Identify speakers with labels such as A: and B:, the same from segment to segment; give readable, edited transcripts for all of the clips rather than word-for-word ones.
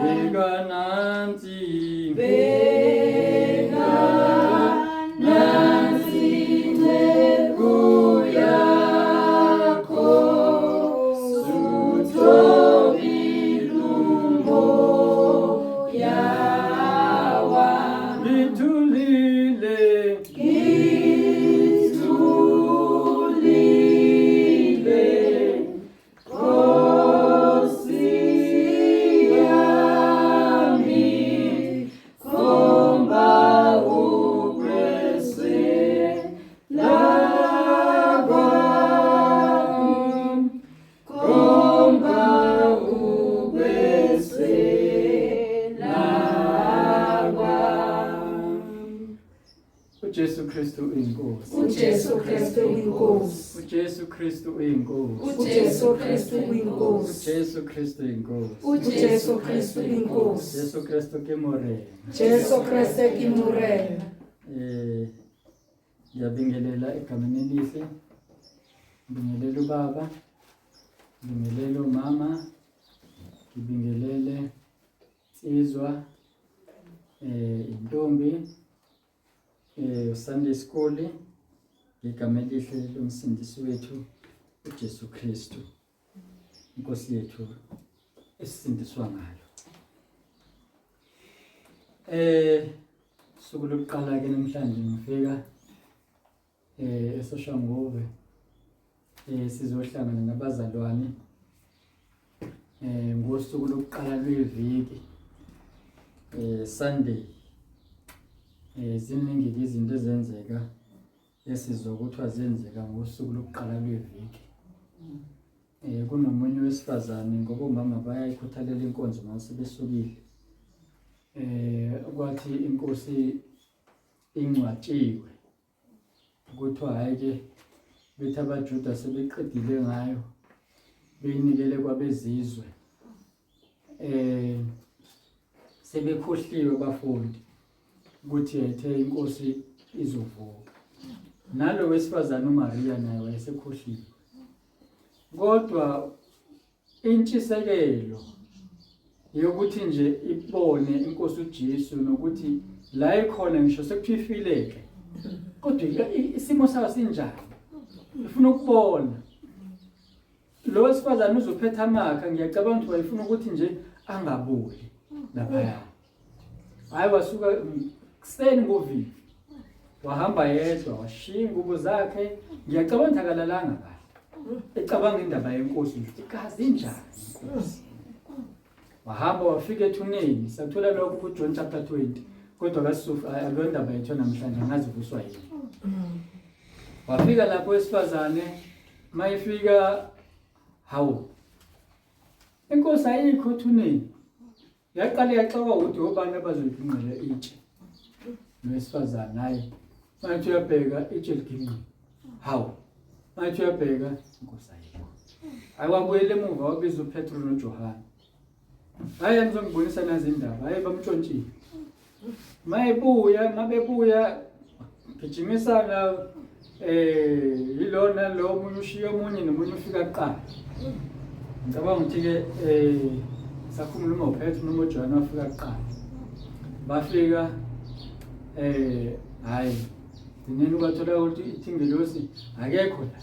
A: Bheka nansi inceku yakho suthobilumbo yawa ngithulile Jesu Kristu inkosi.
B: uJesu Kristu inkosi.
A: uJesu Kristu inkosi.
B: uJesu Kristu inkosi.
A: uJesu Kristu inkosi.
B: uJesu Kristu inkosi.
A: Jesu Kristu ke morena.
B: Jesu Kristu ke morena.
A: Ngiyabingelela egameni elihle. Ngibingelela ubaba. Ngibingelela umama. Ngibingelele insizwa intombi Sunday school igama elihle lomsindisi wethu uJesu Kristu inkosi yethu esindiswa ngayo. Suku lokuqala ke namhlanje ngifika eSoshanguve sizohlangana nabazalwane ngosuku lokuqala lweviki Sunday. Ziningi izinto ezenzeka esizokuthiwa zenzeka ngosuku lokuqala lweviki. Kunomunye wesifazane ngoba umama bayayikhuthalela inkonzo mase besukile. Kwathi inkosi ingcwatshiwe kuthiwa hayi ke bethi abaJuda sebeqedile ngayo beyinikele kwabezizwe. Sebekhohliwe abafundi ukuthi yethe inkosi izovuka. Nalo wesifazane uMaria naye wayesekhohliwe. Kodwa intshisekelo yokuthi nje ibone inkosi uJesu nokuthi la ekhona ngisho sekuthifileke. Kodwa isimo sayo sinjani? Ufuna ukubona. Lo wesifazane uzophetha amakha ngiyacabanga ukuthi wayefuna ukuthi nje angabuli lapha. Hayi wasuka kuseni ngovivi wahamba yedwa washiya ingubo zakhe ngiyacabanga akalalanga kahle ecabanga indaba yenkosi ukuthi ikazi injani inkosi. Wahamba wafika ethuneni sathola lokho kuJohn chapter 20 kodwa kaSufu alo ndaba yethu namhlanje ngazivuswa yini. Wafika lapho wesifazane mayifika hawo inkosi ayikho ethuneni yaqala yaxoxa ukuthi obani abazoyibhinqela itshe. Wesifazane hayi manje uyabheka itshe ligini hawo manje uyabheka inkosi ayikho. Akwabuyele emuva wabiza uPetro noJohane. Hayi ngizongibonisa nazi indaba hayi bamtshontshile. Mabebuya gijimisana yilona lo omunye ushiya omunye nomunye ufika kuqala. Ngicabanga ukuthi ke sakhuluma uPetro noma uJohane wafika kuqala. Bafika hayi dineni kwathola ukuthi ithingelosi akekho la.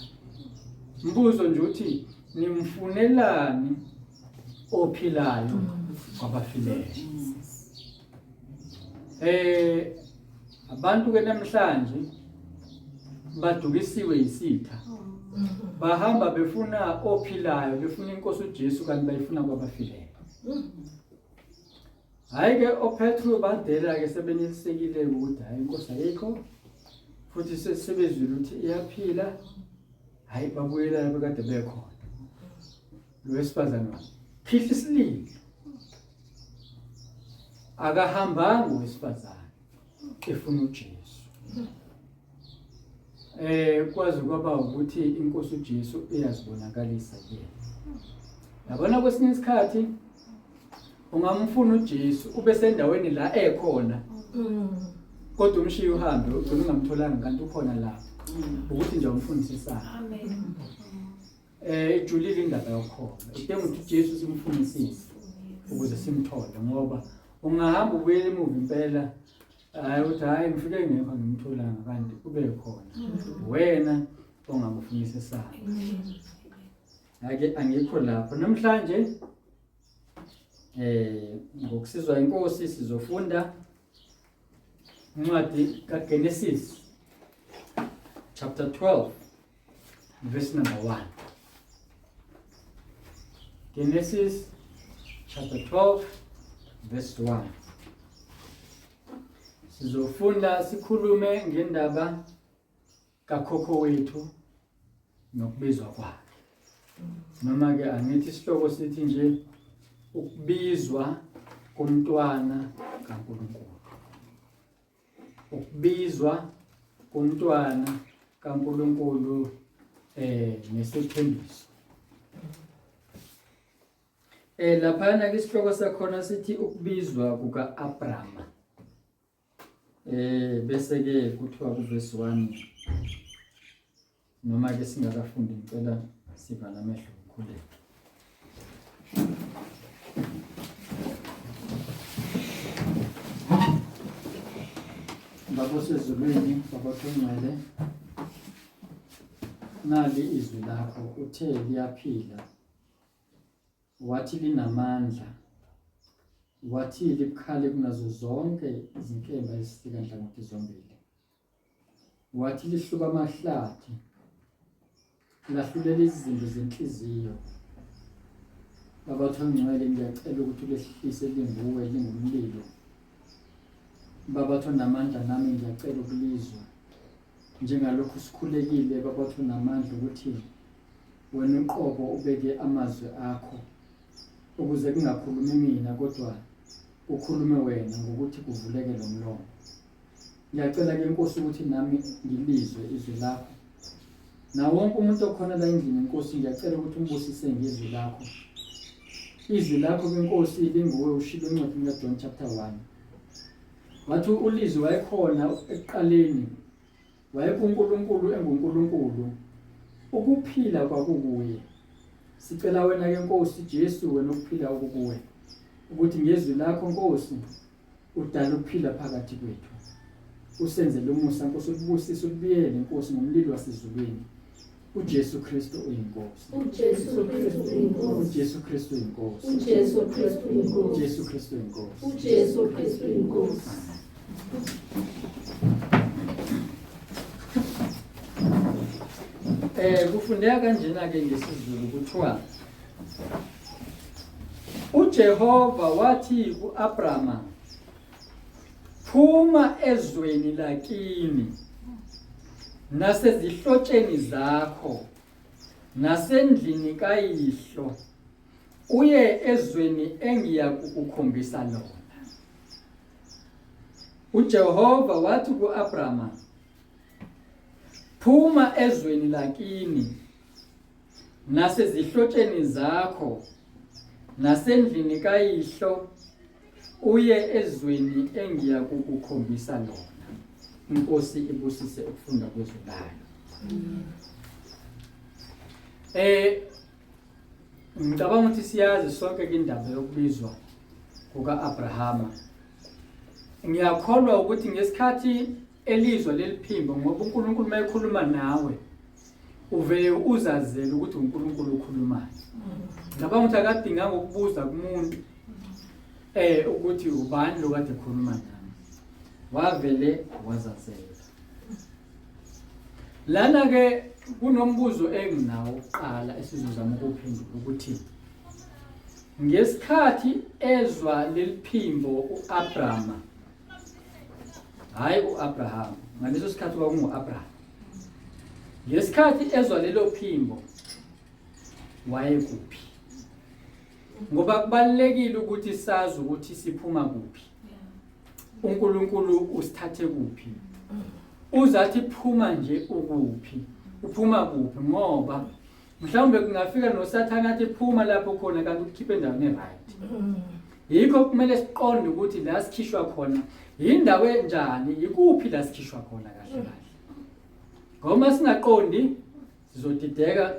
A: Mbuzo nje uthi nimfunelani ophilayo kwabafileyo. Abantu ke namhlanje badukisiwe isitha. Bahamba befuna ophilayo, befuna inkosi uJesu kanti bayifuna kwabafileyo. Hayi ke oPetro badela ke sebenelisekile ukuthi hayi inkosi ayikho futhi sebezwile ukuthi iyaphila. Hayi babuyela lapho kade bekhona. Lo wesifazane phihla isililo. Akahambanga wesifazane efuna uJesu. Kwazi kwaba ukuthi inkosi uJesu iyazibonakalisa yena. Yabona kwesinye isikhathi ungamfuna uJesu ube sendaweni la ekhona. Kodwa umshiya uhambe ugcina ungamtholanga kanti ukhona lapho. Ukuthi nje umfundisisana. Amen. Ijulile indaba yokhona. Idinga ukuthi uJesu simfunisise. ukuze simthole, ngoba ungahamba ubuyele emuva impela hayi uthi hayi ngifike ngekho ngimtholanga kanti kube khona wena ongamufunisa esakho. Ake angikho lapho namhlanje. Ngokusizwa inkosi sizofunda incwadi kaGenesis chapter 12 verse number 1. Genesis chapter 12 verse 1. Sizofunda sikhulume ngendaba kakhokho wethu nokubizwa kwakhe. Noma ke angithi isihloko sithi nje ukubizwa komntwana kaNkulunkulu. Ukubizwa komntwana kaNkulunkulu nesithembiso. Laphana ke isihloko sakhona sithi ukubizwa kuka-Abrama. Bese ke kuthiwa kuverse 1 noma ke singakafundi ngicela sivala amehlo ukukhuleka. Baba sezulwini, Baba Thongcwele, nali izwi lakho uthe liyaphila, wathi linamandla, wathi libukhali kunazo zonke izinkemba ezifika nhlangothi zombili, wathi lihluba amahlathi, lahlulela izinto zenhliziyo. Baba Thongcwele, ngiyacela ukuthi ulehlise linguwe lingumlilo. Baba Thonamandla, nami ngiyacela ukulizwa njengalokhu sikhulekile. Baba Thonamandla, ukuthi wena uqobo ubeke amazwi akho ukuze kungakhulumi mina kodwa ukhulume wena ngokuthi kuvuleke lo mlomo. Ngiyacela ke Nkosi ukuthi nami ngilizwe izwi lakho. Na wonke umuntu okhona la endlini Nkosi, ngiyacela ukuthi umbusise ngezwi lakho. Izwi lakho ke Nkosi linguwe ushilo encwadini kaJohn chapter 1. Wathi ulizwi wayekhona ekuqaleni, wayekunkunkulunkulu engunkulunkulu, ukuphila kwakukuye. Sicela wena ke Nkosi Jesu, wena ukuphila okukuwe, ukuthi ngezwi lakho Nkosi udala ukuphila phakathi kwethu. Usenzele umusa Nkosi, ubusise ubuyele Nkosi ngomlilo wasezulwini. uJesu Kristu uyinkosi.
B: uJesu Kristu uyinkosi.
A: uJesu Kristu uyinkosi.
B: uJesu Kristu uyinkosi.
A: uJesu Kristu uyinkosi.
B: uJesu Kristu uyinkosi.
A: Kufundeka kanjena ke ngesizulu kuthiwa uJehova wathi kuAbrama, phuma ezweni lakini nasezihlotsheni zakho nasendlini kayihlo uye ezweni engiyakukukhombisa lona. uJehova wathi kuAbrama, phuma ezweni lakini nasezihlotsheni zakho nasendlini kayihlo uye ezweni engiyakukukhombisa lona. Inkosi ibusise ukufunda kwezwi layo. Ngicabanga ukuthi siyazi sonke indaba yokubizwa kuka-Abrahama. Ngiyakholwa ukuthi ngesikhathi elizwa leliphimbo, ngoba uNkulunkulu mayekhuluma nawe uvele uzazele ukuthi uNkulunkulu ukhulumayo. Ngicabanga ukuthi akadinganga ukubuza kumuntu ukuthi ubani lo kade ekhuluma nawe. Wavele wazazela. Lana ke kunombuzo enginawo uqala esizozama ukuphendula ukuthi ngesikhathi ezwa leliphimbo uAbrahama, hayi uAbraham, ngaleso sikhathi kwakungu-Abraham. Ngesikhathi ezwa lelo phimbo wayekuphi? Ngoba kubalekile ukuthi sazi ukuthi siphuma kuphi. uNkulunkulu usithathe kuphi? Uzathi phuma nje ukuphi? Uphuma kuphi? Ngoba mhlawumbe kungafika noSathane athi phuma lapho khona kanti ukukhiphe endaweni e-right. Yikho kumele siqonde ukuthi la sikhishwa khona indawo enjani, yikuphi la sikhishwa khona kahle kahle. Ngoba singaqondi sizodideka,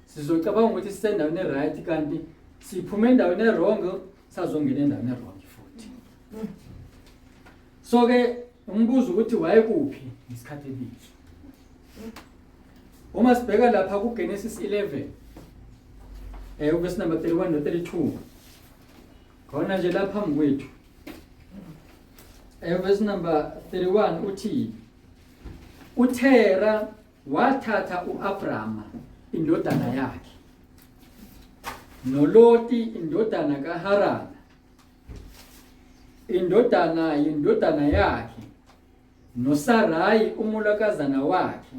A: sizocabanga ukuthi sisendaweni e-right kanti siphume endaweni e-wrong sazongena endaweni wrong futhi. So ke umbuzo ukuthi wayekuphi isikhathi ebizo. Uma sibheka lapha ku Genesis 11 uverse number 31 no 32. Khona nje lapha phambi kwethu. Verse number 31 uthi uThera wathatha uAbrama indodana yakhe noLoti indodana kaHarana indodana yakhe noSarai umulakazana wakhe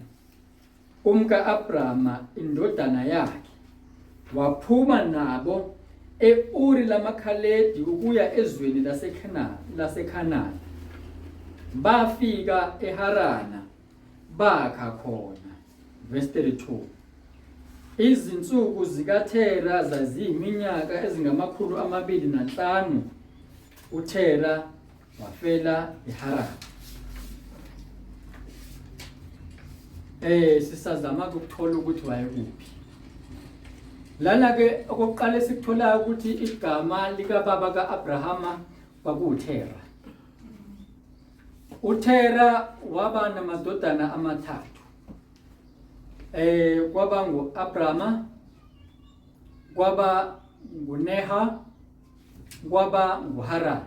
A: umka Abrama indodana yakhe waphuma nabo eUri lamaKhaledi ukuya ezweni laseKhanani bafika eHarana bakha khona. Verse 32. Izinsuku zikaThera zaziyiminyaka ezingamakhulu 25 uThera wafela eHarana. Sisazama ukuthola ukuthi wayekuphi. Lana ke okokuqala sikutholayo ukuthi igama lika baba kaAbrahama kwakuThera. uThera waba namadodana amathathu. Kwaba nguAbrama, kwaba nguNeha, kwaba nguHarani.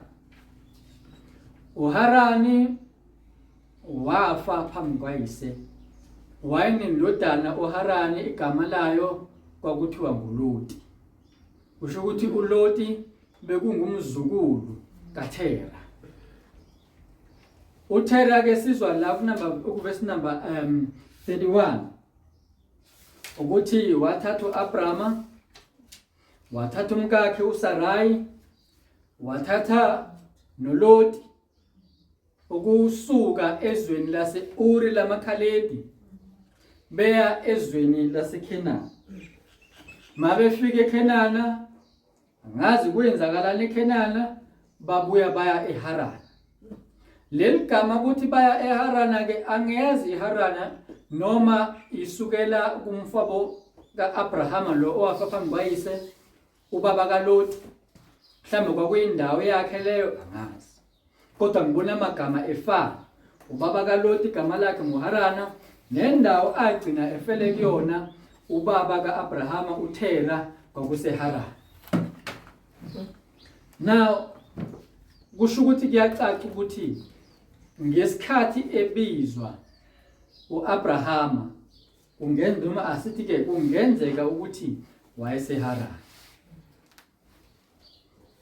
A: uHarani wafa phambi kwayise. Wayenendodana uHarani igama layo kwakuthiwa nguLoti. Kusho ukuthi uLoti bekungumzukulu kaThera. uThera ke sizwa lapha verse number 31 ukuthi wathatha uAbrama, wathatha umkakhe uSarai, wathatha noLoti ukusuka ezweni laseUri lamaKhaledi beya ezweni laseKhenani. Mabefika eKhenana angazi kwenzakalani eKhenana babuya baya eHarana. Leli gama ukuthi baya eHarana ke angezi iHarana noma isukela kumfabo kaAbrahama lo owafa phambi kwayise ubaba kaLoti. Mhlawumbe kwakuyindawo yakhe leyo angazi. Kodwa ngibona amagama efana. Ubaba kaLoti igama lakhe nguHarana nendawo agcina efele kuyona ubaba kaAbrahama uThera kwakuseHarana. Now kusho ukuthi kuyacaca ukuthi ngesikhathi ebizwa uAbrahama kungenza noma asithi ke kungenzeka ukuthi wayeseHarana.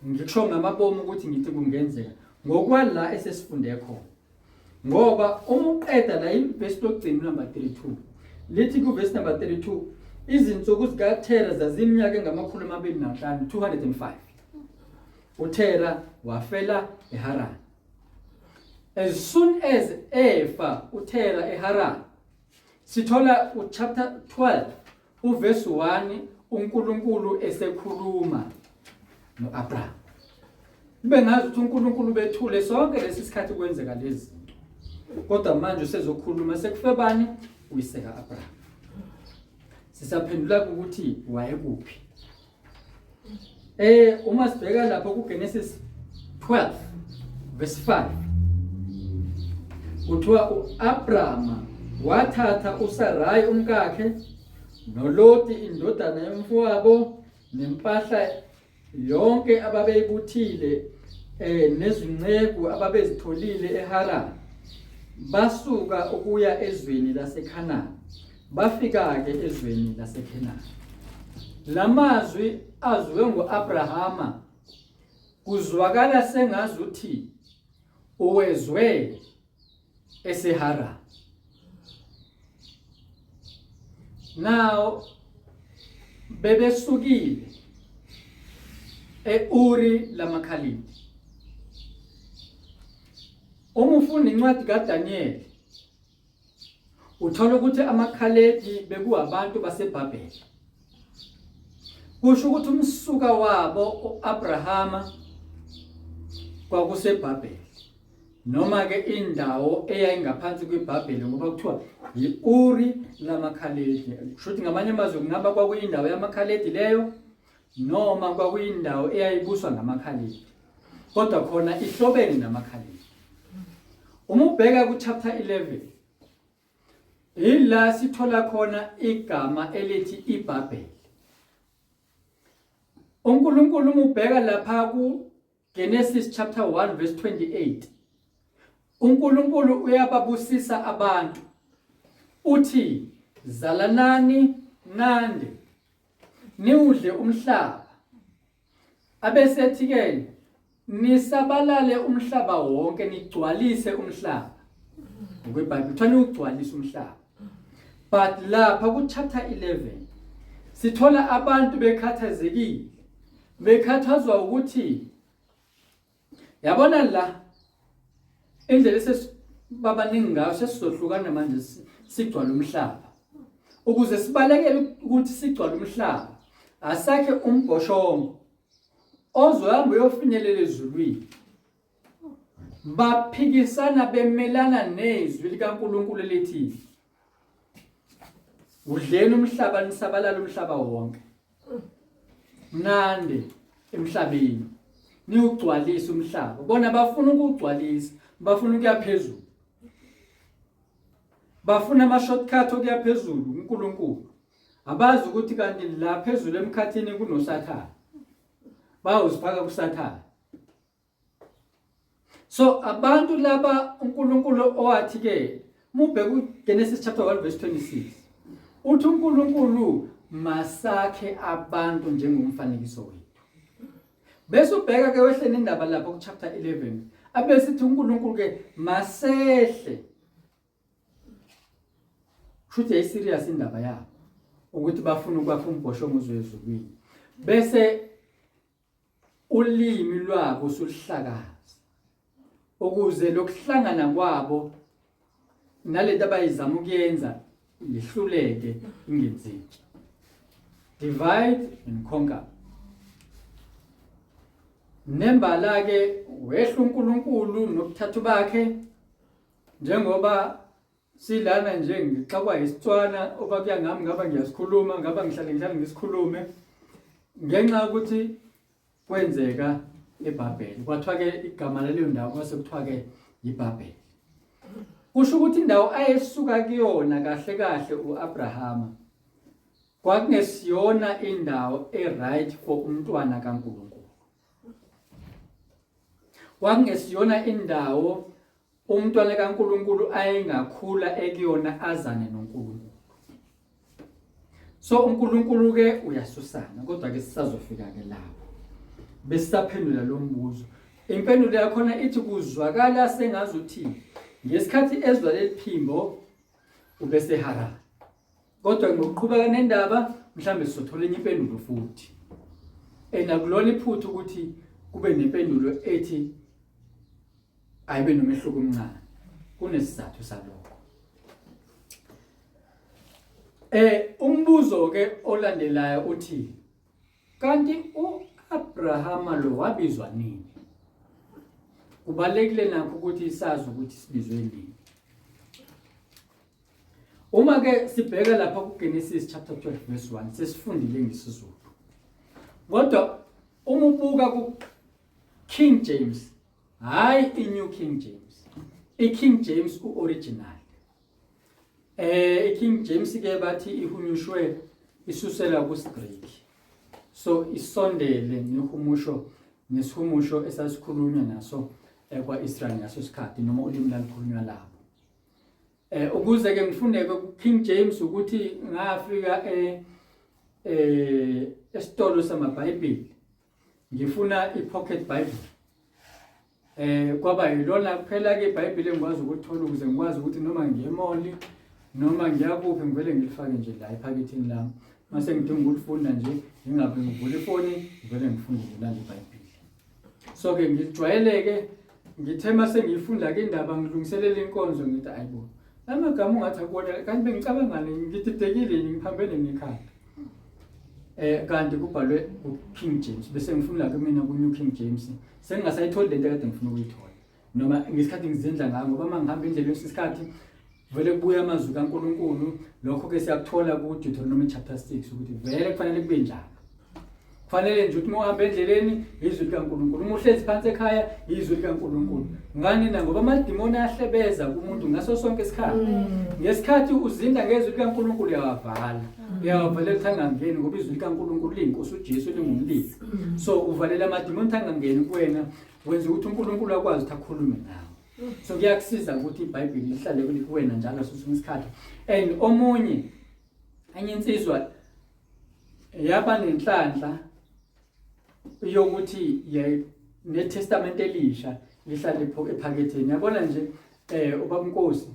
A: Ngikusho ngamabomu ukuthi ngithi kungenzeka ngokwala esesifunde khona. Ngoba uma uqeda la iverse lokugcina number 32 lithi ku verse number 32 izinsuku zikaThera zaziminyaka engamakhulu 25 205. uThera wafela eHarana. As soon as efa uThera eHarana sithola uchapter 12 uverse 1 uNkulunkulu esekhuluma noAbraham. Bengazi ukuthi uNkulunkulu bethule sonke lesi sikhathi kwenzeka lezi. Kodwa manje usezokhuluma sekufe bani uyiseka Abraham. Sisaphendula ukuthi wayekuphi. Uma sibheka lapha ku Genesis 12 verse 5 kuthiwa uAbrama wathatha uSarai umkakhe noLoti indodana yomfowabo nempahla yonke ababeyibuthile nezinceku ababezitholile eHarana basuka ukuya ezweni laseKhanani bafika ke ezweni laseKhenani. Lamazwi azwe ngoAbrahama kuzwakala sengazuthi uwezwe eseHarana. Now bebesukile eUri lamaKhaledi. Uma ufunda incwadi kaDaniel uthola ukuthi amaKhaledi bekuwabantu baseBhabheli. Kusho ukuthi umsuka wabo uAbrahama kwakuseBhabheli noma ke indawo eyayingaphansi kweBhabheli ngoba kuthiwa iUri lamaKhaledi. Kusho ukuthi ngamanye amazwi kungaba kwakuyindawo yamaKhaledi leyo noma kwakuyindawo eyayibuswa ngamakhaliphi kodwa khona ihlobene namakhaliphi. Uma ubheka ku chapter 11 ila sithola khona igama elithi iBhabheli. uNkulunkulu ubheka lapha ku Genesis chapter 1 verse 28. uNkulunkulu uyababusisa abantu uthi zalanani nande niwudle umhlaba abesethi ke nisabalale umhlaba wonke nigcwalise umhlaba. Ngokwebhayibheli kuthani ugcwalise umhlaba. But lapha ku chapter 11 sithola abantu bekhathazekile bekhathazwa ukuthi yabona la indlela esesibabaningi ngayo sesizohlukana manje sigcwala umhlaba ukuze sibalekele ukuthi sigcwala umhlaba asakhe umbhoshongo ozohamba uyofinyelela ezulwini. Baphikisana bemelana nezwi likaNkulunkulu elithi udleni umhlaba nisabalala umhlaba wonke nande emhlabeni niwugcwalise umhlaba. Bona bafuna ukugcwalisa, bafuna ukuya phezulu, bafuna ama shortcut okuya phezulu. uNkulunkulu abazi ukuthi kanti la phezulu emkhathini kunoSathane, bayozifaka kuSathane. So abantu laba uNkulunkulu owathi ke mubheka uGenesis chapter 1 verse 26 uthi uNkulunkulu masakhe abantu njengomfanekiso wethu. Bese ubheka ke wehle nendaba lapha ku chapter 11 abesithi uNkulunkulu ke masehle. Futhi ay serious indaba yabo ukuthi bafuna ukwakha umbhoshongo ezweni. Bese ulimi lwabo sulihlakaza ukuze lokuhlangana kwabo nalento abayizama ukuyenza lihluleke ingenzeki. Divide and conquer. Nembala ke wehla uNkulunkulu nokuthathu bakhe njengoba silana nje ngixakwa isitswana obakuya ngami ngaba ngiyasikhuluma ngaba ngihlale ngisikhulume ngenxa ukuthi kwenzeka eBhabheli. Kwathiwa ke igama laleyo ndawo kwase kuthiwa ke iBhabheli. Kusho ukuthi indawo ayesuka kuyona kahle kahle uAbrahama kwakungesiyona indawo right for umntwana kaNkulunkulu. Kwakungesiyona indawo umntwana kaNkulunkulu ayengakhula ekuyona azane noNkulunkulu. So uNkulunkulu ke uyasusana kodwa ke sisazofika ke lapho. Besaphendula lo mbuzo. Impendulo yakhona ithi kuzwakala sengazuthi ngesikhathi ezwa leliphimbo ubese Harani. Kodwa ngokuqhubeka nendaba mhlambe sizothola enye impendulo futhi. Nakulona iphuthu ukuthi kube nempendulo ethi ayibe nomehluko omncane. Kunesizathu salokho. Umbuzo ke olandelayo uthi kanti uAbrahama lo wabizwa nini? Kubalekile nakho ukuthi sazi ukuthi sibizwe nini. Uma ke sibheka lapha ku Genesis chapter 12 verse 1 sesifundile ngesizulu. Kodwa uma ubuka ku King James, hayi iNew King James. iKing James uoriginal. iKing James ke bathi ihunyushwe isusela kuGreek. So isondele nehumusho nesihumusho esasikhulunywa naso kwaIsrael ngaso sikhathi noma ulimi lalukhulunywa lapho. Ukuze ke ngifunde ku King James ukuthi ngafika esitolo samaBhayibheli ngifuna iPocket Bible. Kwaba yilona kuphela ke iBhayibheli engikwazi ukuthola ukuze ngikwazi ukuthi noma ngiyemoli noma ngiyakuphi ngivele ngilifake nje la ephakethini lami. Mase ngidinga ukufunda nje ngingabe ngivula ifoni ngivele ngifunde la iBhayibheli. So ke ngijwayeleke ngithe mase ngifunda ke indaba ngilungiselela inkonzo ngithi ayibo lamagama ungathi akubona kanti bengicabangane ngididekile ngiphambene nekhaya. Kanti kubhalwe uKing James bese ngifuna ke mina kuNew King James sengingasayitholi lento kade ngifuna ukuyithola noma ngesikhathi ngizindla ngayo ngoba mangihamba indlela yesikhathi vele kubuya amazwi kaNkulunkulu lokho ke siyakuthola ku Deuteronomy chapter 6 ukuthi vele kufanele kube njalo kufanele nje ukuthi uma uhamba endleleni izwi likaNkulunkulu, uma uhlezi phansi ekhaya izwi likaNkulunkulu. Ngani na? Ngoba amadimoni ayahlebeza kumuntu ngaso sonke isikhathi. Ngesikhathi uzinda ngezwi likaNkulunkulu uyawavala. Uyawavalela ukuthi angangeni ngoba izwi likaNkulunkulu liyinkosi uJesu lingumlilo. So uvalela amadimoni angangeni kuwena, wenza ukuthi uNkulunkulu akwazi ukuthi akhulume nawe. So kuyakusiza ukuthi iBhayibheli lihlale kuwena njalo ngaso sonke isikhathi. And omunye enye insizwa yaba nenhlanhla yokuthi neTestament elisha lihlale ephaketheni. Yabona nje ubaba Nkosi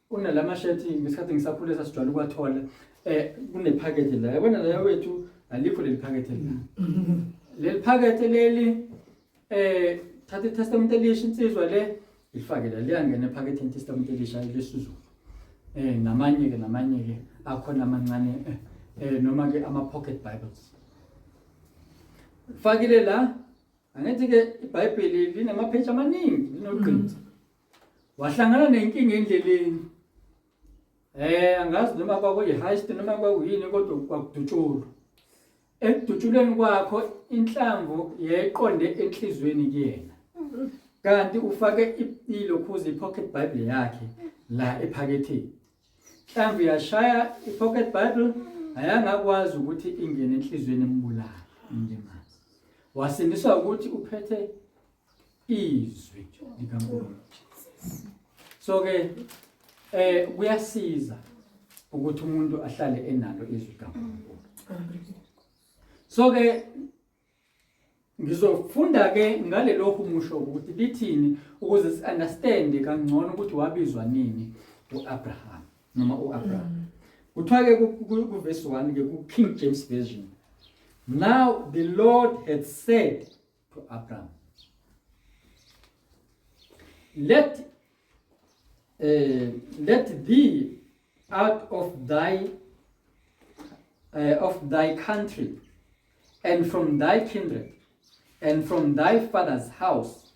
A: unalama shethi ngesikhathi ngisakhule sasijwayele ukwathola kunephakethe la. Yabona la wethu alikho leli phakethe la. Leli phakethe leli thatha iTestament elisha insizwa le ifake la, liyangena ephaketheni iTestament elisha lesizulu. Namanye ke akhona amancane noma ke ama pocket Bibles. Fakile la, angithi ke iBhayibheli linamapheji amaningi, linoqinisa. Wahlangana nenkinga endleleni. Angazi noma kwakuyiheist noma kwakuyini kodwa kwakudutshulwa. Ekudutshulweni kwakho inhlamvu yayiqonde enhlizweni kuyena. Kanti ufake ilokhuzi ipocket Bible yakhe la ephaketheni. Inhlamvu yashaya ipocket Bible ayangakwazi ukuthi ingene enhlizweni embulala njengazi. Wasindiswa ukuthi uphethe izwi likaNkulunkulu. So ke kuyasiza ukuthi umuntu ahlale enalo izwi likaNkulunkulu. So ke ngizofunda ke ngalelo humusho ukuthi lithini ukuze si-understand kangcono ukuthi wabizwa nini uAbraham noma uAbraham. Kuthiwa ke ku verse 1 ke ku King James Version. Now the Lord had said to Abraham, let thee out of thy country and from thy kindred and from thy father's house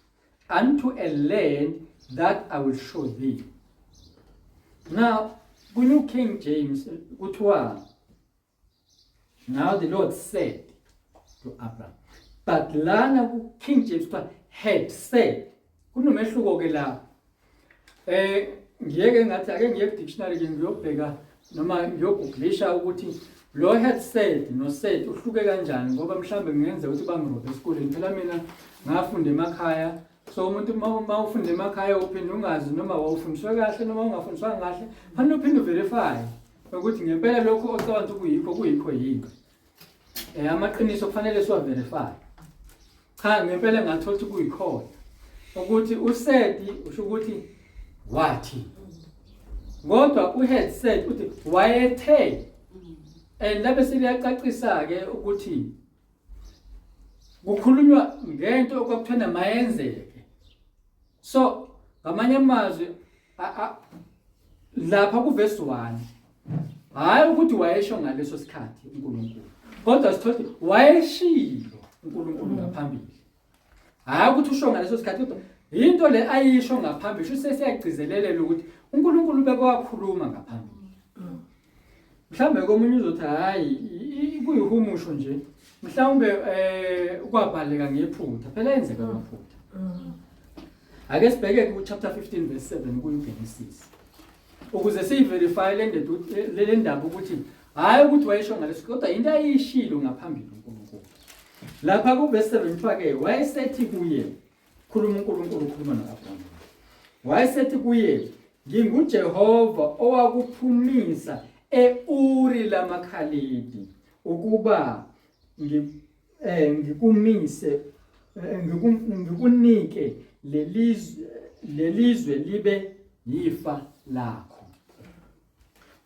A: unto a land that I will show thee. Now, New King James, now the Lord said to Abraham. But lana King James had said. Kunomehluko ke la. Ngiyeke ngathi ake ngiye dictionary ke ngiyobheka noma ngiyoguglisha ukuthi lo had said no said uhluke kanjani ngoba mhlambe ngenze ukuthi bangirobhe esikoleni. Phela mina ngafunda emakhaya. So umuntu uma ufunda emakhaya uphinde ungazi noma wawufundiswa kahle noma ungafundiswa kahle, fanele uphinde verify ukuthi ngempela lokho ocabanga ukuthi kuyikho yini. Amaqiniso kufanele siwa verify. Cha ngempela ngathola ukuthi kuyikhona. Ukuthi usedi usho ukuthi wathi. Kodwa uhad said uthi wayethe. Labe seliyacacisa ke ukuthi kukhulunywa ngento okwakuthana mayenzeke. So ngamanye amazwi lapha ku verse 1 hayi ukuthi wayesho ngaleso sikhathi uNkulunkulu. Kodwa sithothi wayeshilo uNkulunkulu ngaphambili. Hayi ukuthi usho ngaleso sikhathi kodwa into le ayisho ngaphambili usho sesiyagcizelela ukuthi uNkulunkulu bekwakhuluma ngaphambili. Mhlambe komunye uzothi hayi kuyihumusho nje. Mhlawumbe ukwabhaleka ngephutha phela yenzeka amaphutha. Ake sibheke ku chapter 15 verse 7 kuGenesis. Ukuze siverify le ndaba ukuthi hayi ukuthi wayesho ngaleso kodwa into ayishilo ngaphambili uNkulunkulu. Lapha ku verse 7 kuthiwa ke wayesethi kuye khuluma uNkulunkulu ukhuluma noAbraham. Wayesethi kuye nginguJehova owakuphumisa eUri lamakhalidi ukuba ngikumise ngikunike lelizwe libe yifa lakho.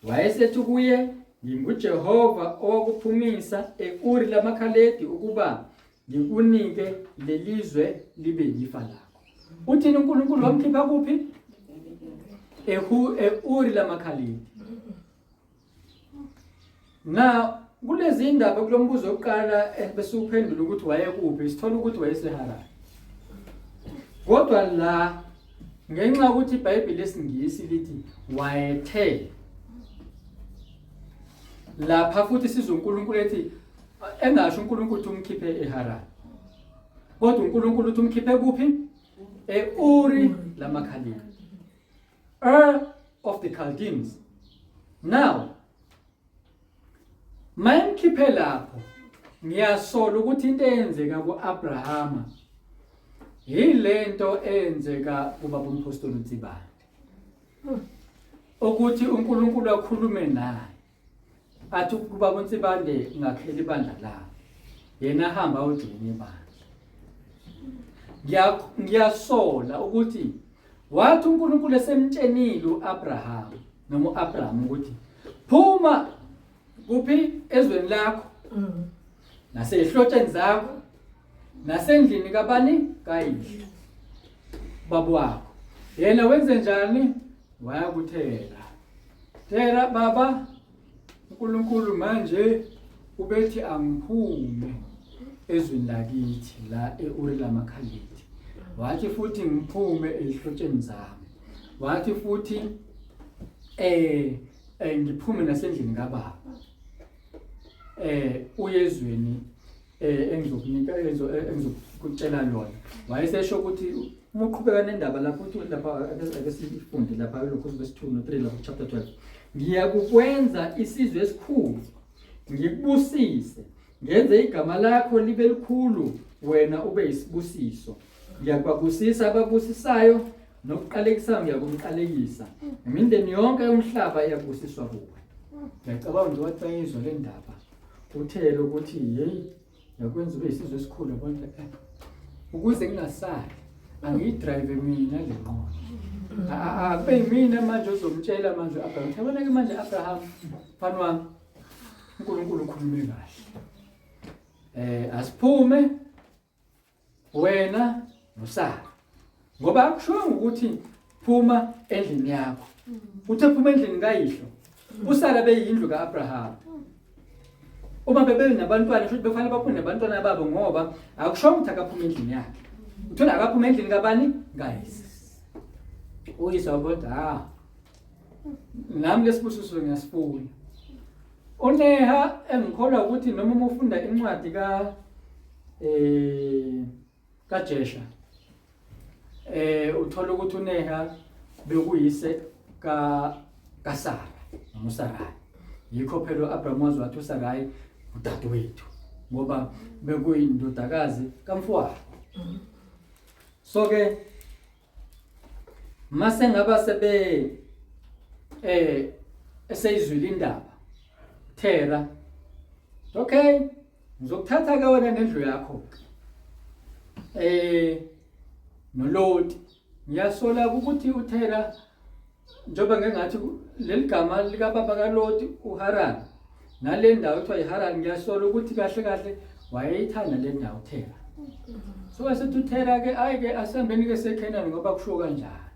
A: Wayesethi kuye nginguJehova owakuphumisa eUri lamakhaledi ukuba ngikunike lelizwe libe yifa lakho. Uthini uNkulunkulu wamkhipha kuphi? eUri lamakhaledi. Now kulezi indaba kulombuzo oqala bese uphendula ukuthi wayekuphi sithola ukuthi wayeseHarani. Kodwa la ngenxa ukuthi iBhayibheli lesingisi lithi wayethe. Lapha futhi sizwe uNkulunkulu ethi engasho uNkulunkulu ukuthi umkhiphe eHarani. Kodwa uNkulunkulu uthi umkhiphe kuphi? Uri lamaKhaldiya. Ur of the Chaldeans. Now, mayimkhiphe lapho, ngiyasola ukuthi into eyenzeka kuAbrahama yilento eyenzeka kubaba umpostoli uNtsibande. Ukuthi uNkulunkulu akhulume naye. Athi kubaba uNtsibande ngakhela ibandla lawo. Yena ahamba ujoyina ibandla. Ngiyasola ukuthi wathi uNkulunkulu esemtshenile uAbraham noma uAbraham ukuthi phuma kuphi ezweni lakho nasehlotsheni zakho nasendlini kabani kayihlo baba wakho. Yena wenze njani? Waya kuThera. Thera baba uNkulunkulu manje ubethi angiphume ezweni lakithi la eUri lamaKhaldiya. Wathi futhi ngiphume ehlotsheni zami. Wathi futhi ngiphume nasendlini kababa. Uyezweni engizokunika engizokutshela lona. Wayesesho ukuthi uma uqhubeka nendaba lapho uthi lapha ake sifunde lapha lokho verse 2 no 3 lapho chapter 12. Ngiyakukwenza isizwe esikhulu. Ngikubusise. Ngenze igama lakho libe likhulu wena ube isibusiso. Ngiyakubusisa ababusisayo nokuqalekisa ngiyakumqalekisa. Imindeni yonke yomhlaba iyabusiswa kuwe. Ngiyacabanga nje wathi bayizwa le ndaba. Uthele ukuthi hey yakwenza ube isizwe esikhulu yabona ukuze ngingasali angidrive mina le nqola. Abe mina manje uzomtshela manje Abraham. Yabona ke manje Abraham mfana wami uNkulunkulu ukhulume kahle. Asiphume wena noSara. Ngoba akushongo ukuthi phuma endlini yakho. Uthe phuma endlini kayihlo. uSara beyindlu kaAbraham. Uma bebeli nabantwana futhi befanele baphume nabantwana babo ngoba akushongo ukuthi akaphuma endlini yakhe. Uthola akaphuma endlini kabani? Guys. Uyisa bodwa nami lesibusiso ngiyasifuna. Uneha engikholwa ukuthi noma uma ufunda incwadi kaJesha uthola ukuthi uNeha bekuyise kaSara noma uSarai. Yikho phela uAbraham wathi uSarai udadewethu ngoba bekuyindodakazi kamfowabo. So ke mase ngaba sebe eseyizwile indaba Thera. Okay, ngizokuthatha ke wena nendlu yakho. Nolodi. Ngiyasola ukuthi uThera njoba ngengathi leli gama lika baba kaLoti uHaran. Nale ndawo ethiwa iHaran ngiyasola ukuthi kahle kahle wayeyithanda le ndawo Thera. So wasethi uThera ke ayike asambeni ke seKenani ngoba kusho kanjani.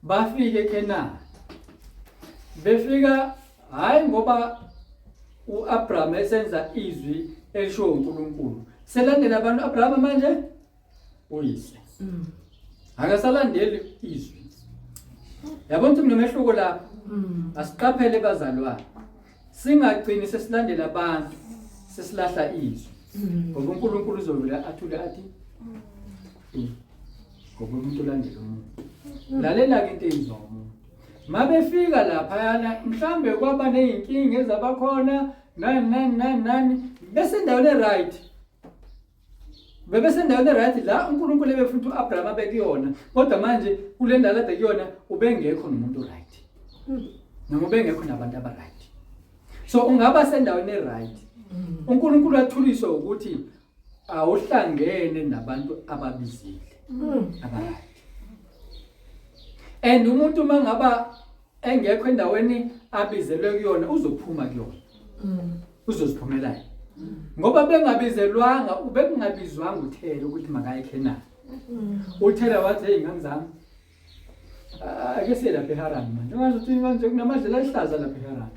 A: Bafike eKenani. Befika hayi ngoba uAbraham esenza izwi elisho uNkulunkulu. Selandela abantu Abraham manje uyise. Akasalandeli izwi. Yabona ukuthi kunomehluko lapha. Asiqaphele bazalwane. Singagcini sesilandela abantu sesilahla izwi. Ngoba uNkulunkulu uzovela athule athi ngoba umuntu ulandela umuntu. Lalela ke into eyizwa umuntu. Mabefika lapha yana mhlambe kwaba nezinkinga ezabakhona nani bese ndawo right. Bebese ndawo right la uNkulunkulu ebefuna uAbraham abekuyona kodwa manje kule ndawo kade kuyona ubengekho nomuntu right. Noma ubengekho nabantu aba right. So ungaba sendaweni right. uNkulunkulu athuliswa ukuthi awuhlangene nabantu ababizile. Aba right. And umuntu mangaba engekho endaweni abizelwe kuyona uzophuma kuyona. Uzoziphumela. Ngoba bengabizelwanga ubengabizwanga uThera ukuthi makaye eKenani. uThera wathi hey ngangizami. Ake selapha eHaran manje. Ngazothi manje kunamadlela ahlaza lapha eHaran.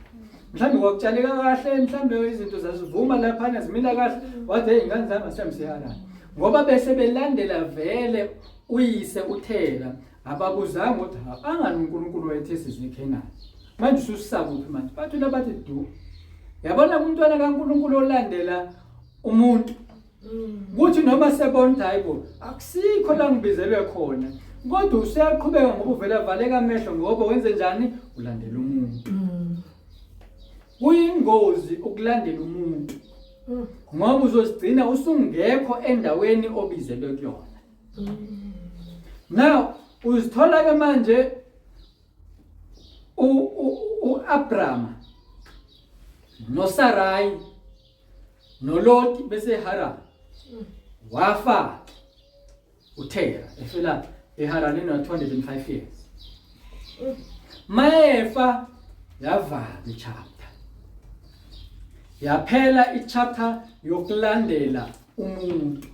A: Mhlambe kwakutshaleka kahle mhlambe izinto zazivuma lapha zimila kahle wathi hey ngangizami asemse eHaran. Ngoba bese belandela vele uyise uThera. Ababuzanga ukuthi angani uNkulunkulu wayethe sizwe eKenani. Manje ususaba uphi manje? Bathi labathi du. Yabona umntwana kaNkulunkulu olandela umuntu kuthi noma sebona hayibo akusikho la ngibizelwe khona kodwa useyaqhubeka ngoba uvela valeka amehlo ngoba wenze njani ulandela umuntu. Kuyingozi ukulandela umuntu ngoba uzozigcina usungekho endaweni obizelwe kuyona. Now uzithola ke manje uAbraham noSarai noLoti bese Haran wafa uTera efela eHaran no 205 years. Mayefa yavala ichapter. Yaphela ichapter yokulandela umuntu.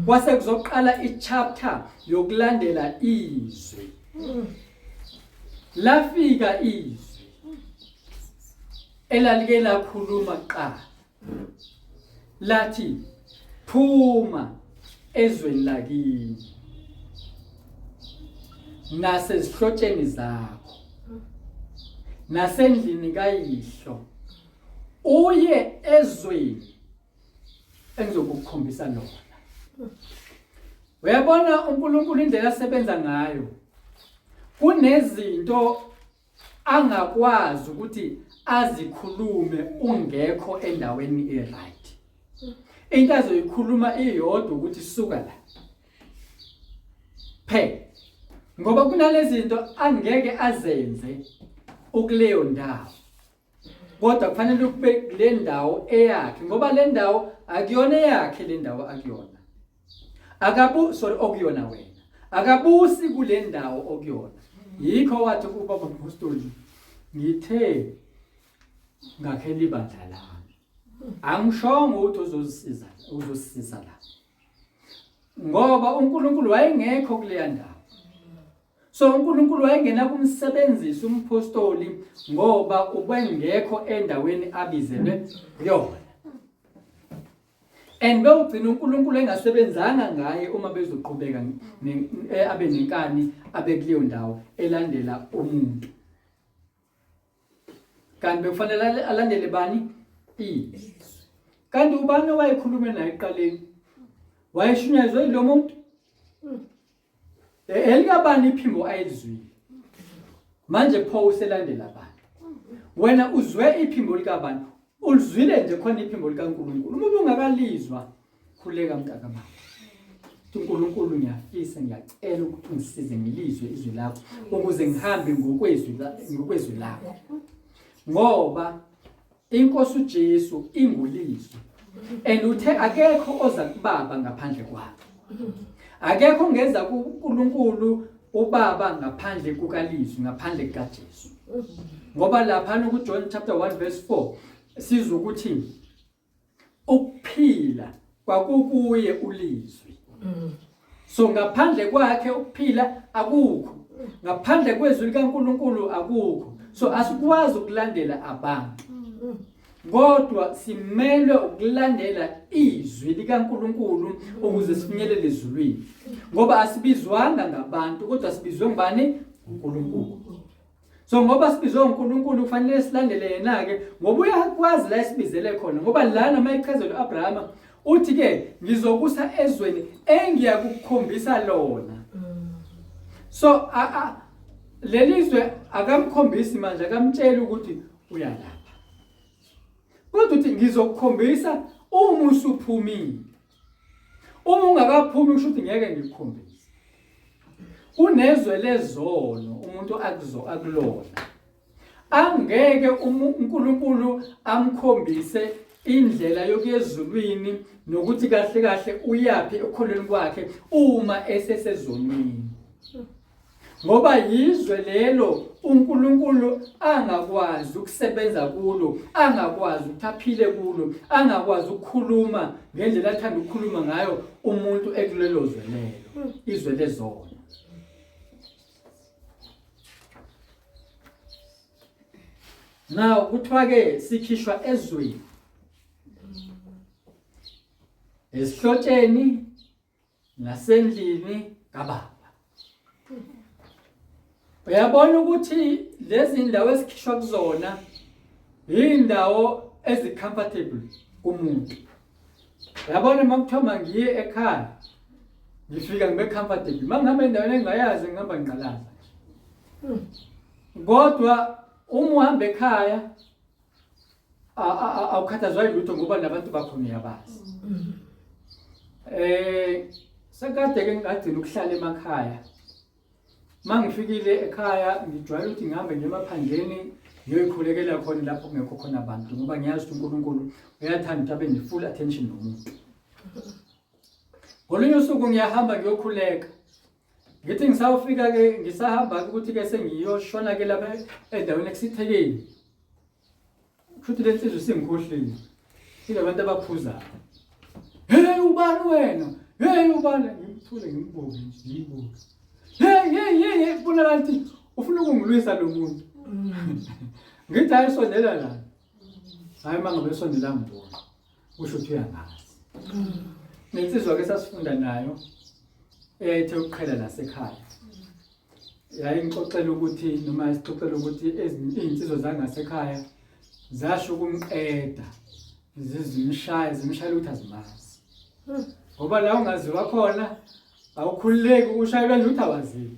A: Kwase kuzoqala ichapter yokulandela izwi. Lafika izwi elalike lakhuluma kuqala. Lathi phuma ezweni lakini nasezihlotsheni zakho nasendlini kayihlo uye ezweni engizokukhombisa lona. Uyabona uNkulunkulu indlela asebenza ngayo kunezinto angakwazi ukuthi azikhulume ungekho endaweni eright. Into azoyikhuluma iyodwa ukuthi suka la. Ngoba kunalezi zinto angeke azenze ukuleyo ndawo. Kodwa kufanele ukube kule ndawo eyakhe ngoba le ndawo akuyona eyakhe le ndawo akuyona. Okuyona wena. Akabusi kule ndawo okuyona. Yikho wathi ubaba uMpostoli ngithe ngakhela ibandla lami. Angishongo ukuthi uzosisiza la. Ngoba uNkulunkulu wayengekho kule ndawo. So uNkulunkulu wayengena kumsebenzisa umpostoli ngoba ubengekho endaweni abizelwe kuyona. And bewugcina uNkulunkulu engasebenzanga ngaye uma bezoqhubeka abe nenkani abe kuleyo ndawo elandela umuntu. Kanti bekufanele alandele bani? Izwi. Kanti ubani owayekhulume naye eqaleni? Wayeshunyezwe lo muntu? Elikabani iphimbo ayizwile. Manje pho uselandela abantu. Wena uzwe iphimbo likabani? Ulizwile nje khona iphimbo likaNkulunkulu. Uma ungakalizwa khuleka mntaka mama. uNkulunkulu ngiyafisa ngiyacela ukuthi ungisize ngilizwe izwi lakho ukuze ngihambe ngokwezwi lakho. Ngoba inkosi uJesu ingulizwi. And uthe akekho oza kubaba ngaphandle kwakhe. Akekho ongeza kuNkulunkulu ubaba ngaphandle kukalizwi ngaphandle kukaJesu. Ngoba lapha ku John chapter 1 verse 4 sizwe ukuthi ukuphila kwakukuye ulizwi. So ngaphandle kwakhe ukuphila akukho. Ngaphandle kwezwi likaNkulunkulu akukho. So asikwazi ukulandela abantu. Kodwa simelwe ukulandela izwi likaNkulunkulu ukuze sifinyelele ezulwini. Ngoba asibizwanga ngabantu kodwa sibizwe ngubani? uNkulunkulu. So ngoba sibizwe uNkulunkulu kufanele silandele yena ke ngoba uyakwazi la esibizele khona. Ngoba lana mayichazelo uAbraham uthi ke ngizokusa ezweni engiyakukhombisa lona. So lelizwe akamkhombisi manje akamtshela ukuthi uyalapha. Kodwa uthi ngizokukhombisa uma usuphumile. Uma ungakaphumi kusho ukuthi ngeke ngikukhombise. Unezwe lezono umuntu akulona. Angeke uNkulunkulu amkhombise indlela yokuyezulwini nokuthi kahle kahle uyapi ekholweni kwakhe uma esesezonweni. Ngoba yizwe lelo uNkulunkulu angakwazi ukusebenza kulo, angakwazi ukuthaphile kulo, angakwazi ukukhuluma ngendlela athanda ukukhuluma ngayo umuntu ekulelo zwe lelo, izwe lezono. Now kuthiwa ke sikhishwa ezweni. Esihlotsheni nasendlini kaBaba. Uyabona ukuthi lezi ndawo esikhishwa kuzona indawo ezi-comfortable kumuntu. Yabona makuthiwa ngiye ekhaya ngifika ngibe comfortable. Mangihamba endaweni engayazi ngihamba ngiqalaza. Kodwa uma uhamba ekhaya awukhathazwa lutho ngoba nabantu bakhona yabazi. Sekade ke ngigcina ukuhlala emakhaya. Mangifikile ekhaya ngijwayele ukuthi ngihambe nje emaphandleni ngiyoyikhulekela khona lapho kungekho khona abantu ngoba ngiyazi ukuthi uNkulunkulu uyathanda ukuthi abe ne-full attention nomuntu. Ngolunye usuku ngiyahamba ngiyokhuleka. Ngithi ngisawufika ke ngisahamba ukuthi ke sengiyoshona ke lapha endaweni ekusithekeni. Futhi lensizwe singikhohlile. Ilabantu abaphuza. Hey ubani wena? Hey ubani? Ngimthule ngimbuke nje ngibuke. Hey ufuna kanti ufuna ukungilwisa lo muntu. Ngithi ayisondela la. Hayi mangabe sondela ngibona. Kusho ukuthi uyangazi. Nensizwa ke sasifunda nayo ethe ukuqhela lasekhaya. Yayingixoxela ukuthi noma isixoxela ukuthi izinsizwa zangasekhaya zasho ukumqeda. Zimshaya ukuthi azimazi. Ngoba la ungaziwa khona awukhululeki ushayelwa nje ukuthi awaziwa.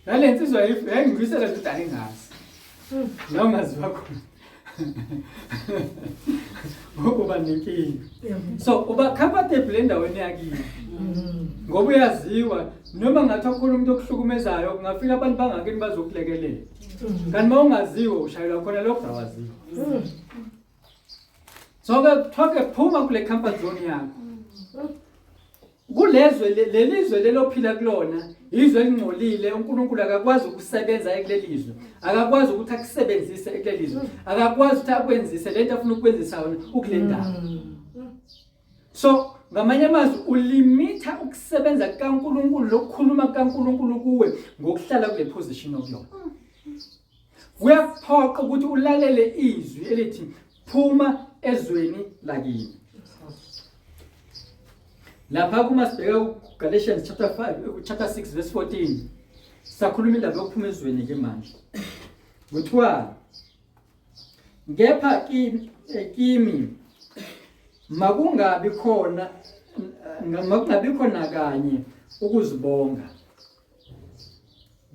A: Nale nsizwa yayingibisela ukuthi ayingazi. La ungaziwa khona. Ngoba nenkinga. So uba comfortable endaweni yakini. Ngoba uyaziwa noma ngathi akhona umuntu okuhlukumezayo kungafika abantu bangakini bazokulekelela. Kanti uma ungaziwa ushayelwa khona lokho awaziwa. So ke phuma kule comfort zone yakho. Kulezwe lelizwe lelophila kulona izwe elingcolile uNkulunkulu akakwazi ukusebenza ekulelizwe. Akakwazi ukuthi akusebenzise ekulelizwe. Akakwazi ukuthi akwenzise lento afuna ukwenzisa yona ukulendawo. So ngamanye amazwi ulimitha ukusebenza kaNkulunkulu lokukhuluma kaNkulunkulu kuwe ngokuhlala kule position okuyona. Kuyaphoqa ukuthi ulalele izwi elithi phuma ezweni lakini. Lapha kuma sibheka uGalatians chapter 6 verse 14. Sakhuluma indaba yokuphuma ezweni ke manje. Kuthiwa ngepha kimi makungabi khona kanye ukuzibonga.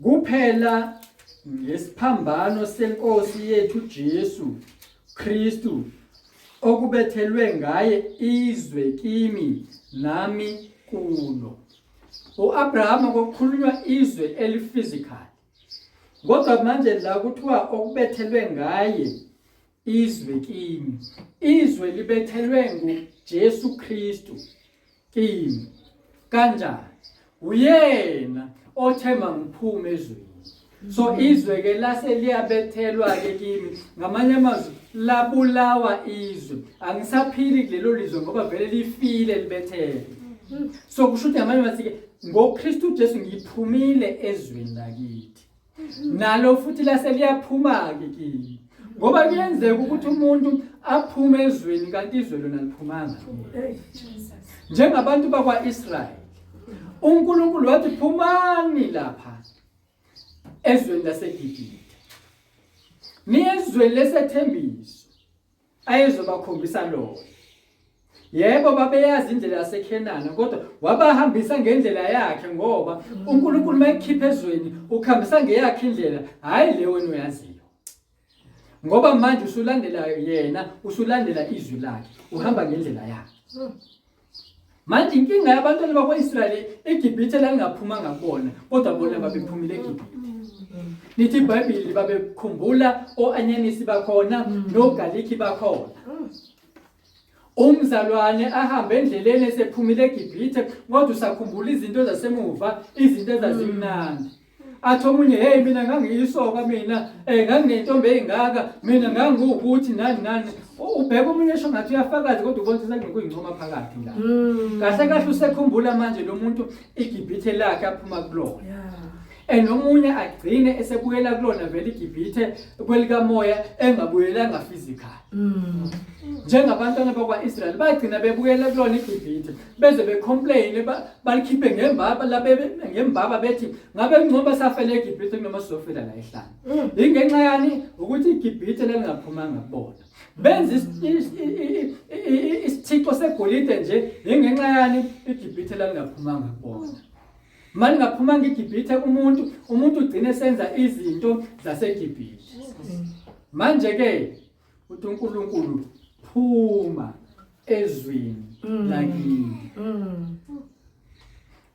A: Kuphela ngesiphambano senkosi yethu Jesu Kristu okubethelwe ngaye izwe kimi nami kulo. uAbraham kokukhulunywa izwe eliphysical. Kodwa manje la kuthiwa okubethelwe ngaye izwe kimi. Izwe libethelwe nguJesu Kristu kimi. Kanjani? Uyena othema ngiphume ezweni. So izwe ke lase liyabethelwa ke kimi. Ngamanye amazwi labulawa izwe. Angisaphili kulelo lizwe ngoba vele lifile libethele. So kusho ukuthi ngamanye amazwi ke ngoKristu Jesu ngiphumile ezweni lakithi. Nalo futhi lase liyaphuma ke kimi. Ngoba kuyenzeka ukuthi umuntu aphume ezweni kanti izwe lona liphumanga. Njengabantu bakwaIsrael. uNkulunkulu wathi phumani lapha ezweni laseGibhithe. Niyezweni lesethembiso ayezobakhombisa lona. Yebo babeyazi indlela yaseKhenani kodwa wabahambisa ngendlela yakhe ngoba uNkulunkulu mayekhipha ezweni ukhambisa ngeyakhe indlela hayi le wena uyaziyo. Ngoba manje usulandela yena usulandela izwi lakhe uhamba ngendlela yakhe. Manje inkinga yabantu bakwaIsrael eGibhithe lalingaphumanga kubona kodwa bona babephumile eGibhithe. Nithi iBhayibheli babekhumbula oanyanisi bakhona nogaliki bakhona. Umzalwane ahambe endleleni esephumile eGibhithe kodwa usakhumbula izinto zasemuva, izinto ezazimnandi. Athi omunye hey mina ngangiyisoka mina nganginentombi engaka mina ngangukuthi nani ubheka omunye esho ngathi uyafakaza kodwa ubona ukuthi sengekho ingcoma phakathi la. Kahle usekhumbula manje lo muntu iGibhithe lakhe aphuma kulona. Enomunye agcine esebuyela kulona vele iGibhithe kwelikamoya engabuyelanga physical. Njengabantwana bakwaIsrael bagcina bebuyela kulona iGibhithe beze becomplain balikhiphe ngembaba ngembaba bethi ngabe ngcoba safela eGibhithe noma sizofela la ehlane. Ingenxa yani ukuthi iGibhithe lelingaphumanga kubona. Benza isithixo segolide nje ingenxa yani iGibhithe lelingaphumanga kubona. Manje ngaphumanga iGibhithe umuntu ugcine senza izinto zaseGibhithe. Manje ke uthi uNkulunkulu phuma ezweni lakini.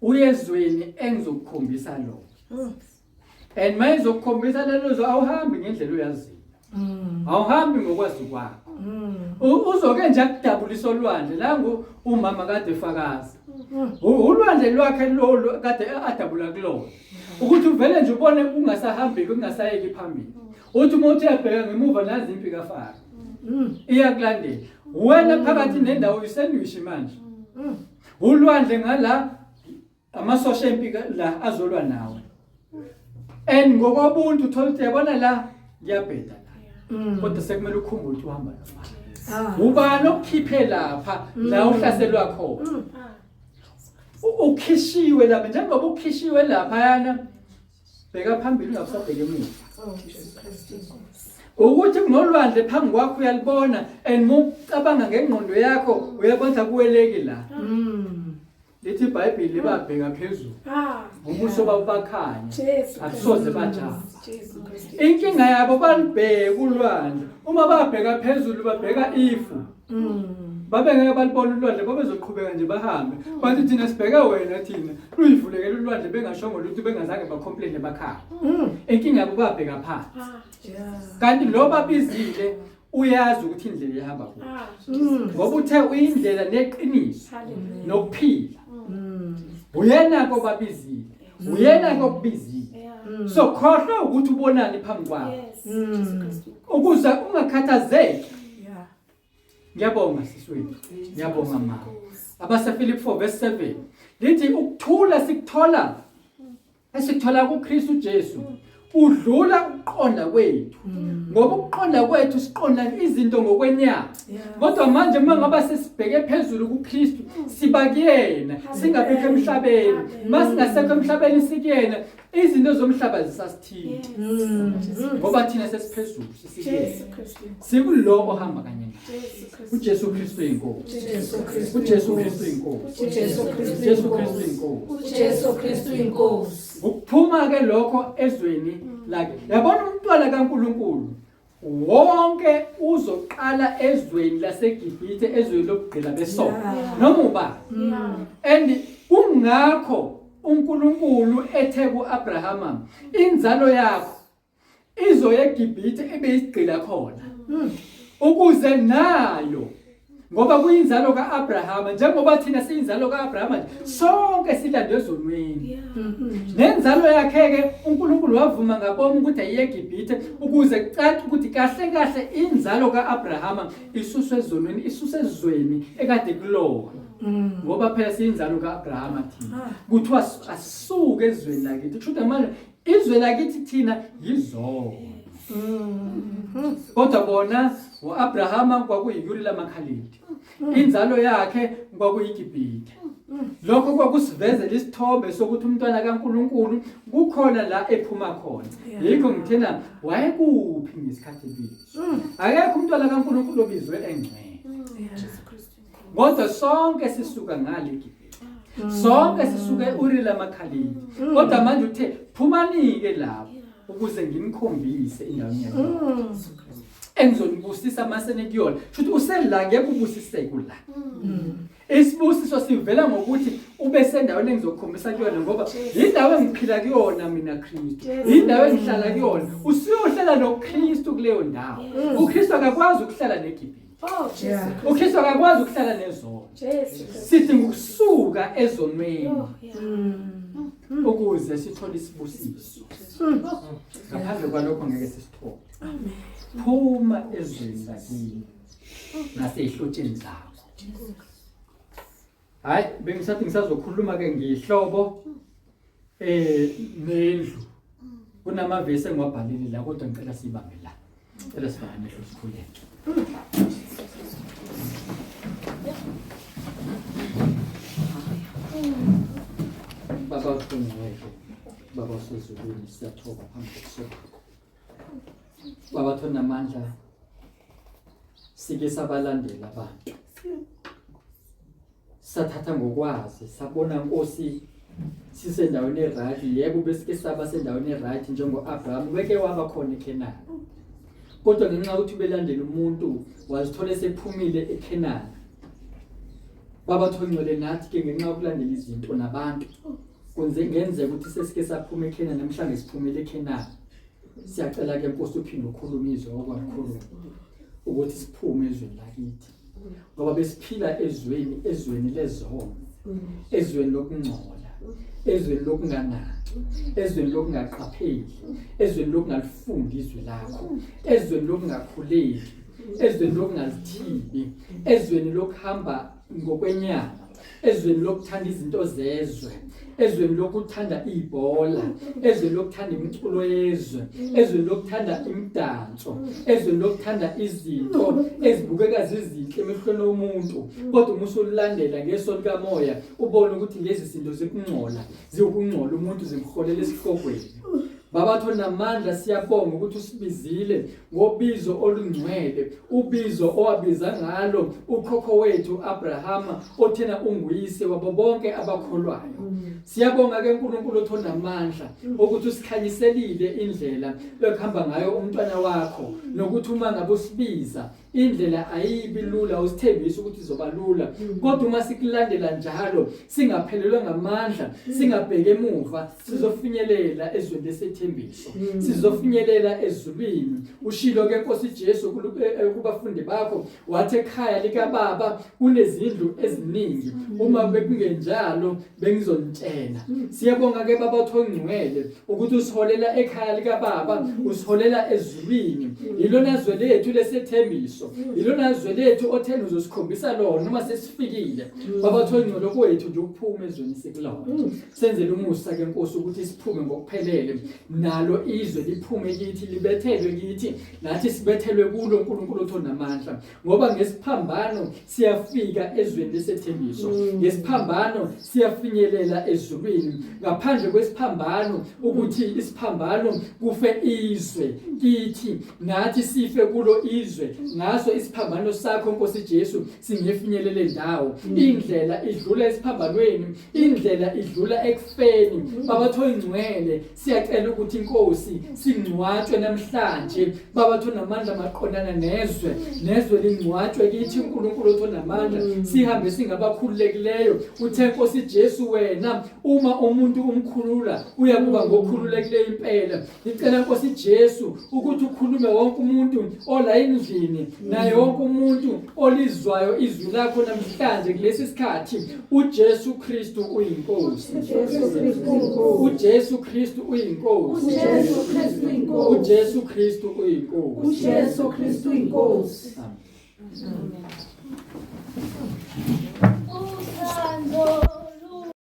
A: Uyezweni engizokukhombisa lo. And manje uzokukhombisa lelo awuhambi ngendlela oyaziyo. Awuhambi ngokwazi kwakho. Uzoke nje akudabulisa olwandle la umama kade efakaza. Ulwandle lwakhe lo kade adabula kulona. Ukuthi uvele nje ubone ungasahambi kungasayeki phambili. Uthi umuntu uyabheka ngemuva nazi impi kaFaro. Iyakulandela. Wena phakathi nendawo uyisenwishi manje. Ulwandle ngala amasosha empi la azolwa nawe. And ngokobuntu uthola ukuthi yabona la ngiyabheda la. Kodwa sekumele ukhumbule ukuthi uhamba lapha. Ubani okukhiphe lapha la uhlaselwa khona. Ukhishiwe lapha njengoba ukhishiwe lapha yana bheka phambili ungabusabheke emuva. Ukuthi kunolwandle phambi kwakho uyalibona and mucabanga ngengqondo yakho uyabona kuweleki la. Lithi iBhayibheli libabheka phezulu. Ubuso babo bakhanya. Akusoze bajama. Inkinga yabo balibheka ulwandle. Uma babheka phezulu babheka ifu. Babengeke balibona ulwandle babezoqhubeka nje bahambe. Bathi thina sibheke wena thina. Luyivulekela ulwandle bengashongo lutho bengazange bacomplain bakhala. Inkinga yabo babheka phansi. Kanti lo babizile uyazi ukuthi indlela ihamba kuyo. Ngoba uthe uyindlela neqiniso nokuphila. Uyena kobabizile. Uyena kokubizile. So khohlwa ukuthi ubonani phambi kwakho. Ukuze ungakhathazeki. Ngiyabonga siswethu. Ngiyabonga mama. Abase Philip 4 verse 7. Lithi ukuthula sikuthola. Esikuthola kuKristu Jesu. Udlula ukuqonda kwethu. Ngoba ukuqonda kwethu siqonda izinto ngokwenyama. Kodwa manje mangaba sesibheke phezulu kuKristu siba kuyena singabekho emhlabeni. Masingasekho emhlabeni sikuyena izinto zomhlaba zisasithinta. Ngoba thina sesiphezulu sisikuyena. Sikulo ohamba kanye naye. uJesu Kristu inkosi. uJesu Kristu inkosi. uJesu Kristu inkosi.
B: uJesu Kristu inkosi.
A: Ukuphuma ke lokho ezweni lakhe. Yabona umntwana kaNkuluNkulu wonke uzoqala ezweni laseGibhithe ezweni lokugcina besono. Noma uba. And kungakho uNkulunkulu ethe kuAbrahama inzalo yakho izoya eGibhithe ebeyisigcila khona. Ukuze nayo ngoba kuyinzalo kaAbrahama njengoba thina siyinzalo kaAbrahama sonke silandwe ezonweni. Nenzalo yakhe ke uNkulunkulu wavuma ngabomu ukuthi ayiye eGibhithe ukuze kucace ukuthi kahle kahle inzalo kaAbrahama isuswe ezonweni isuswe ezweni ekade kulona. Ngoba phela siyinzalo kaAbrahama thina. Kuthiwa asuke ezweni lakithi. Kusho manje izwe lakithi thina yizona. Kodwa bona uAbrahama kwakuyiyuri lamakhalidi. Inzalo yakhe kwakuyiGibhithe. Lokho kwakusivezela isithombe sokuthi umntwana kaNkuluNkulu kukhona la ephuma khona. Yikho ngithena wayekuphi ngesikhathi leso. Akekho umntwana kaNkuluNkulu obizwe engcwele. Kodwa sonke sisuka ngale eGibhithe. Sonke sisuke uri lamakhalidi. Kodwa manje uthe phumanike lapho ukuze ngimkhombise indawo yakhe. Engizonibusisa masene kuyona. Futhi usela ngeke ubusiseke la. Isibusiso sivela ngokuthi ube sendaweni engizokukhombisa kuyona ngoba indawo engiphila kuyona mina Kristu. Indawo engihlala kuyona. Usiyohlala noKristu kuleyo ndawo. uKristu akakwazi ukuhlala neGibhithe. uKristu akakwazi ukuhlala nezono. Sidinga ukusuka ezonweni. Ukuze sithole isibusiso. Ngaphandle kwalokho ngeke sisithole. Amen. Phuma ezweni lakini nasehlotsheni zakho. Hayi bengisathi ngisazokhuluma ke ngihlobo nendlu kunamavesi engiwabhalile la kodwa ngicela sibambe la. Cela sibambe amehlo sikhuleke. Baba uthungeke, Baba usezulwini siyathoba phambi kwakho. Baba thona amandla sike sabalandela abantu. Sathatha ngokwazi sabona Nkosi sisendaweni eright, yebo besike saba sendaweni eright njengoAbraham beke waba khona eKenani. Kodwa ngenxa ukuthi belandela umuntu wazithola sephumile eKenani. Baba thongcwele nathi ke ngenxa yokulandela izinto nabantu konze ngenzeka ukuthi sesike saphuma eKenani namhlanje siphumile eKenani. Siyacela ke Nkosi uphinde ukhulume izwi okwakhulu ukuthi siphume ezweni lakithi. Ngoba besiphila ezweni lezono, ezweni lokungcola, ezweni lokunganaki, ezweni lokungaqapheli, ezweni lokungalifundi izwi lakho, ezweni lokungakhuleki, ezweni lokungalithibi, ezweni lokuhamba ngokwenyama, ezweni lokuthanda izinto zezwe, ezweni lokuthanda ibhola, ezweni lokuthanda imiculo yezwe, ezweni lokuthanda imidanso, ezweni lokuthanda izinto ezibukeka zizinhle emehlweni womuntu. Kodwa umusulandela ngeso likamoya ubone ukuthi lezi zinto zikungcola, ziyokungcola umuntu zimholele esihlokweni. Baba thona amandla siyabonga ukuthi usibizile ngobizo olungcwele, ubizo owabiza ngalo ukhokho wethu Abraham othena unguyise wabo bonke abakholwayo. Siyabonga ke uNkulunkulu othona amandla ukuthi usikhanyiselile indlela yokuhamba ngayo umntwana wakho, nokuthi uma ngabe usibiza indlela ayibi lula, usithembisa ukuthi izoba lula. Kodwa uma sikulandela njalo singaphelelwe ngamandla, singabheke emuva, sizofinyelela ezweni lesethembiso, sizofinyelela ezulwini. Ushilo ke Nkosi Jesu kubafundi bakho wathi ekhaya lika Baba kunezindlu eziningi, uma bekungenjalo bengizonitshela. Siyabonga ke Baba othongcwele ukuthi usiholela ekhaya lika Baba, usiholela ezulwini. Yilona zwe lethu lesethembiso, ilona zwe lethu othena uzosikhombisa lona noma sesifikile. Baba thongcwele kwethu nje ukuphuma ezweni sekulona. Senzele umusa ke Nkosi ukuthi siphume ngokuphelele, nalo izwe liphume kithi, libethelwe kithi, nathi sibethelwe kulo uNkulunkulu othona amandla. Ngoba ngesiphambano siyafika ezweni lesethembiso, ngesiphambano siyafinyelela ezulwini. Ngaphandle kwesiphambano ukuthi isiphambano kufe izwe kithi, nathi sife kulo izwe. Ngaso isiphambano sakho Nkosi Jesu singefinyelele ndawo. Indlela idlula esiphambanweni, indlela idlula ekufeni. Baba thongcwele siyacela ukuthi Nkosi singcwatshwe namhlanje. Baba thona amandla maqondana nezwe lingcwatshwe kithi uNkulunkulu othona amandla. Sihambe singabakhululekileyo. Uthe Nkosi Jesu wena uma umuntu umkhulula uyakuba ngokhululekileyo impela. Ngicela Nkosi Jesu ukuthi ukhulume wonke umuntu ola endlini, naye wonke umuntu olizwayo izwi lakho namhlanje kulesi sikhathi. uJesu Kristu uyinkosi, uJesu Kristu uyinkosi, uJesu Kristu uyinkosi,
B: uJesu Kristu uyinkosi.
A: Amen.